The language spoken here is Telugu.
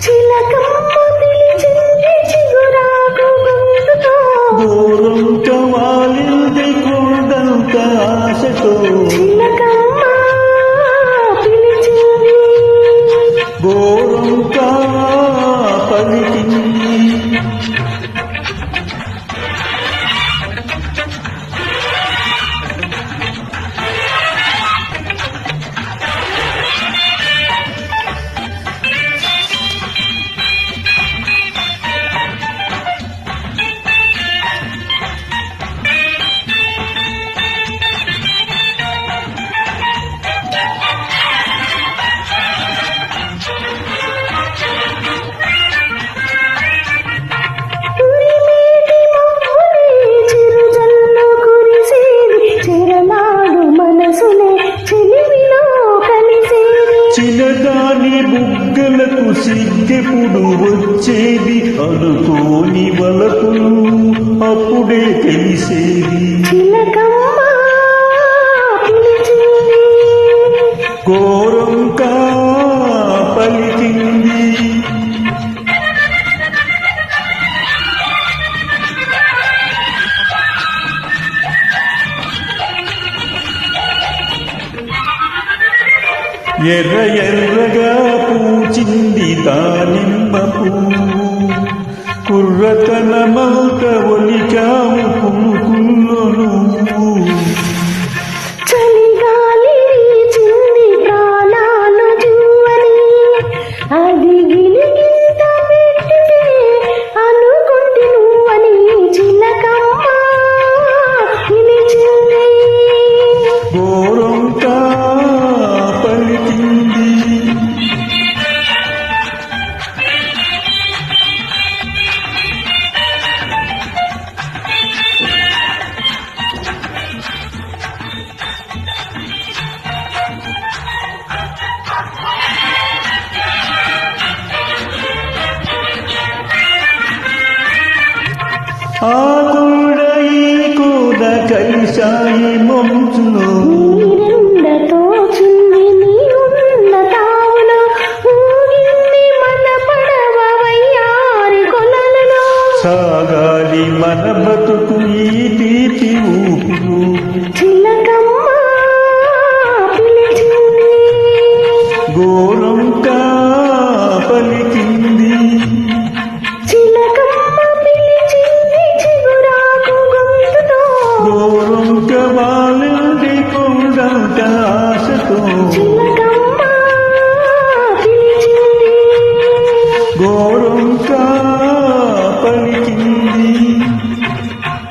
చిలకమ్మ పిలిచింది చిగురాకు గొంతుతో, గోరంక వాలింది కొండంత ఆశతో, చిలకమ్మ పిలిచింది గోరంక పలికింది. ఉరిమేటి మబ్బులే చిరుజల్లు కురిసేది, చిరనాడు మనసులే చిలిమిలో కలిసేది, చిన్నదాని బుగ్గలకు సిగ్గెప్పుడు వచ్చేది, అనుకోని వలపులు అప్పుడే తెలిసేది. చిలకమ్మ పిలిచింది గోరంక పలికింది. ఎర్ర ఎర్రగా పూచింది దానిమ్మ పువ్వు, కుర్రతనమంత ఒలికాము కులుకుల్లో నువ్వు. చలిగాలి వీచింది ప్రాణాలు జువ్వని, అది గిలిగింత పెట్టితే అనుకుంటి నువ్వని, చిలకమ్మ పిలిచింది గోరంక పలికింది. ఆ కూడా ఈ కూడా కలిశాయి మంచులో, నీరెండతో చింది నీ ఉన్న తావులో, ఊగింది మన పడవ వయ్యారి కొలలలో, సాగాలి మన బతుకు ఈ తీపి ఊపులు. చిలకమ్మ పిలిచింది గోరంక పలికింది. చిలకమ్మ పిలిచింది చిగురాకు గొంతుతో, గోరంక వాలింది కొండంత ఆశతో, చిలకమ్మ పిలిచింది గోరంక